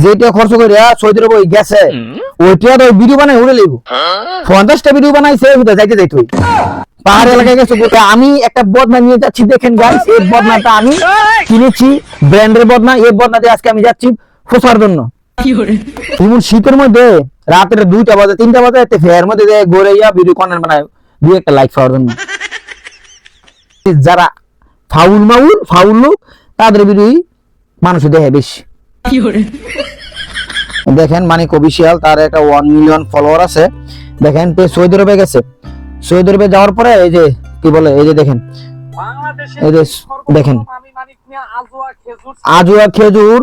যেটা খরচ করে সৌদি আরব গেছে ওইটা তো ভিডিও বানাই উড়ে লিব 50টা ভিডিও বানাইছে ওটা যাইতে যাইতে পাহাড় এলাকায় গেছে। আমি একটা বদনা নিয়ে যাচ্ছি, দেখেন গাইস এই বদনাটা আমি কিনেছি, ব্র্যান্ডের বদনা। এই বদনা দিয়ে আজকে আমি যাচ্ছি ফোসার জন্য। এমন শীতের মধ্যে রাতের 2টা বাজে 3টা বাজে এতে ফেয়ার মধ্যে ঘুরে ভিডিও কন্টেন্ট বানায় দুই একটা লাইক পাওয়ার জন্য। যারা ফাউল লোক তাদের ভিডিও মানুষ দেখে বেশি। দেখেন মানিক অফিসিয়াল, তার একটা 1 মিলিয়ন ফলোয়ার আছে। দেখেন সৌদি আরবে গেছে, সৌদি আরবে যাওয়ার পরে এই যে কি বলে, এই যে দেখেন এই যে দেখেন আজুয়া খেজুর।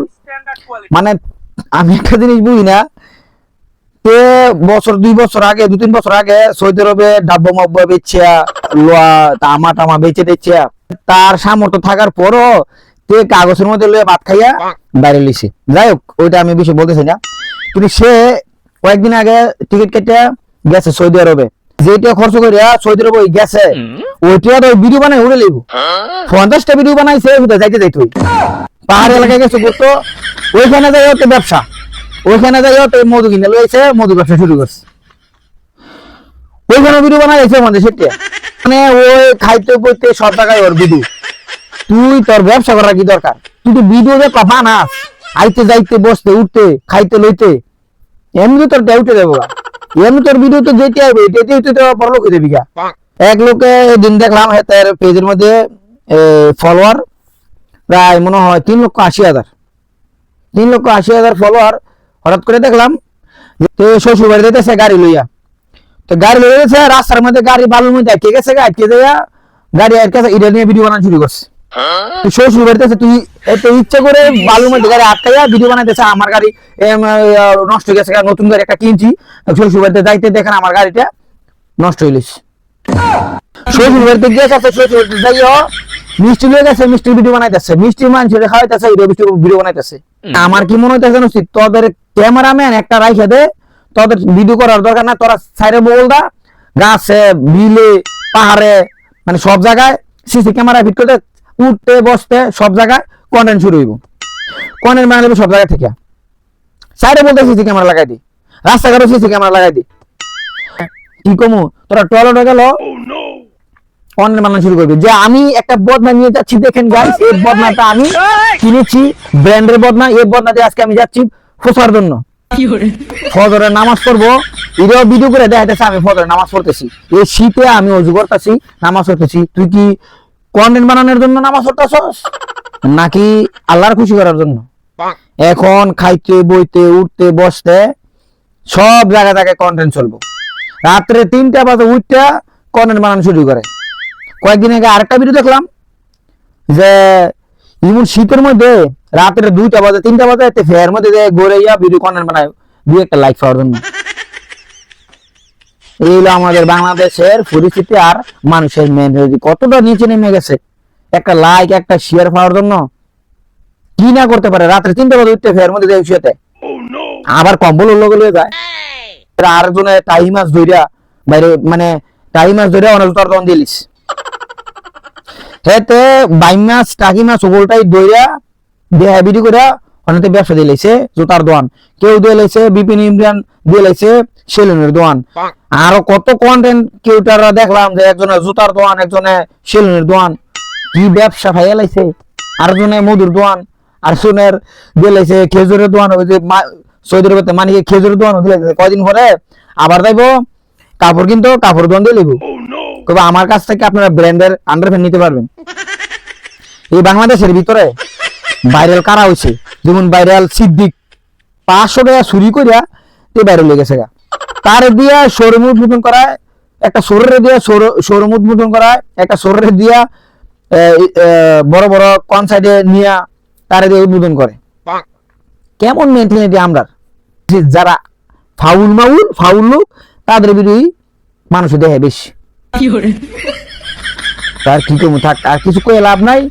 মানে আমি একটা জিনিস বুঝি না, বছর 2 বছর আগে 2-3 বছর আগে সৌদি আরবে ডাব্বা মাব্বা বেচছে, লোয়া তামা টামা বেচে দিচ্ছে, তার সামর্থ্য থাকার পরও তে কাগজের মধ্যে লয়ে ভাত খাইয়া বাইরে লিছে। যাই হোক ওইটা আমি বেশি বলতেছি না, কিন্তু সে কয়েকদিন আগে টিকিট কেটে গেছে সৌদি আরবে। যেটা খরচ করে সৌদি আরবে গেছে ওইটা তো ভিডিও বানাই উড়ে লিব 50টা ভিডিও বানাইছে ওটা যাইতে যাইতে পাহাড় এলাকায় গেছে করতো, ওইখানে যাই ওতে ব্যবসা, ওইখানে যাই ওতে মধু কিনে লইছে, মধু ব্যবসা শুরু করছে। ওইখানে ভিডিও বানাই গেছে আমাদের সেটা, মানে ওই খাইতে বইতে সব জায়গায় ওর ভিডিও। তুই তোর ব্যবসা করার কি দরকার? তুই তো ভিডিও যে বানাস আইতে যাইতে বসতে উঠতে খাইতে লইতে, এমনি তোর উঠে দেবো, এমনি তোর ভিডিও তো যেতে হবে, এটাই তো বড় লোক দেবি। এক লোকে দিন দেখলাম তার পেজের মধ্যে ফলোয়ার প্রায় মনে হয় 3,80,000 3,80,000 ফলোয়ার। হঠাৎ করে দেখলাম তো শ্বশুর বাড়ি যেতেছে গাড়ি লইয়া, তো গাড়ি লইয়া গেছে, রাস্তার মধ্যে গাড়ি বালুর মধ্যে আটকে গেছে, আটকে যাইয়া গাড়ি আটকে এটা নিয়ে ভিডিও বানানো শুরু করছে। শ্বশুর বাড়িতে তুই এত ইচ্ছা করে বালুর মধ্যে গাড়ি আটকাইয়া ভিডিও বানাইতেছে, আমার গাড়ি নষ্ট হয়ে গেছে, নতুন গাড়ি একটা কিনছি, শ্বশুর বাড়িতে যাইতে দেখেন আমার গাড়িটা নষ্ট হয়ে গেছে। শ্বশুর বাড়িতে গিয়েছে, শ্বশুর বাড়িতে যাইও মিষ্টি লয়ে গেছে, মিষ্টির ভিডিও বানাইতেছে, মিষ্টি মানুষের খাওয়াইতেছে, ভিডিও বানাইতেছে। আমার কি মনে হইতেছে জানিস, তোদের ক্যামেরাম্যান একটা রাইখে দে, তোদের ভিডিও করার দরকার না, তোরা সাইডে বল দা, গাছে বিলে পাহাড়ে মানে সব জায়গায় সিসি ক্যামেরা ফিট করে উঠতে বসতে সব জায়গায় কন্টেন্ট শুরু হইব, কন্টেন্ট বানাইব সব জায়গা থেকে। সাইডে বলতে সিসি ক্যামেরা লাগাই দি, রাস্তাঘাটে সিসি ক্যামেরা লাগাই দি। কি কমু তোরা টয়লেটে গেল কন্টেন্ট বানানো শুরু করবে যে আমি একটা বদনা নিয়ে যাচ্ছি, দেখেন গাইস এই বদনাটা আমি কিনেছি, ব্র্যান্ডের বদনা। এই বদনা দিয়ে আজকে আমি যাচ্ছি ফোসার জন্য। ফজরের নামাজ পড়বো, এটাও ভিডিও করে দেখাইতেছে আমি ফজরের নামাজ পড়তেছি, এই শীতে আমি ওযু করতেছি, নামাজ পড়তেছি। তুই কি কন্টেন্ট বানানোর জন্য নামাজ পড়তেছস নাকি আল্লাহর খুশি করার জন্য? এখন খাইতে বইতে উঠতে বসতে সব জায়গা জায়গায় কন্টেন্ট চলবো। রাত্রে 3টা বাজে উঠতে কন্টেন্ট বানানো শুরু করে। কয়েকদিন আগে আরেকটা ভিডিও দেখলাম যে এমন শীতের মধ্যে রাতের 2টা বাজে 3টা বাজে এতে ফেয়ার মধ্যে ঘুরে ভিডিও কন্টেন্ট বানায় দুই একটা লাইক পাওয়ার জন্য। এই হলো আমাদের বাংলাদেশের পরিস্থিতি আর মানুষের মেন্টালিটি কতটা নিচে নেমে গেছে। একটা লাইক একটা শেয়ার পাওয়ার জন্য কি না করতে পারে। রাত্রে 3টা বাজে উঠতে ফেয়ার মধ্যে শুয়েতে আবার কম্বল উল্লো যায়। আরেকজনে টাই মাছ ধরিয়া বাইরে মানে টাই মাছ ধরিয়া অনেক জোতার দন দিলিস, হেতে বাই মাছ টাকি মাছ ওগুলোটাই দইরা দেয়া ভিডিও করে অনেকে ব্যবসা দিয়ে লাইছে জোতার দোয়ান, কেউ দিয়ে লাইছে বিপিন ইমরান দিয়ে লাইছে সেলুনের দোয়ান, আরো কত কন্টেন্ট ক্রিয়েটররা দেখলাম যে একজনে জুতার দোয়ান, একজনে সেলুনের দোয়ান, কি ব্যবসা ভাইয়া লাইছে। আরেকজনে মধুর দোয়ান, আরেকজনের দিয়ে লাইছে খেজুরের দোয়ান। ওই যে সৌদি আরবে মানিকে খেজুরের দোয়ান দিয়ে লাইছে, কয়দিন পরে আবার যাইবো কাপড় কিনতো, কাপড় দোয়ান দিয়ে লিখবো। তবে আমার কাছ থেকে আপনারা ব্র্যান্ডের আন্ডারপ্যান্ট নিতে পারবেন। এই বাংলাদেশের ভিতরে ভাইরাল কারা হয়েছে, যেমন ভাইরাল সিদ্দিক 500 টাকা চুরি করিয়া তে ভাইরাল হয়ে গেছে, তার দিয়া শোরুম উদ্বোধন করায়, একটা শোরের দিয়া শোরুম উদ্বোধন করায়, একটা শোরের দিয়া বড় বড় কনসার্টে নিয়ে তার দিয়ে উদ্বোধন করে। কেমন মেন্টালিটি আমরা? যারা ফাউল লোক তাদের বিরোধী মানুষ দেখে বেশি। তার কি করবো, থাক আর কিছু করে লাভ নাই,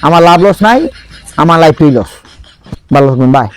আমার লাভ লস নাই, আমার লাইফ লস। ভালো থাকবেন, বাই।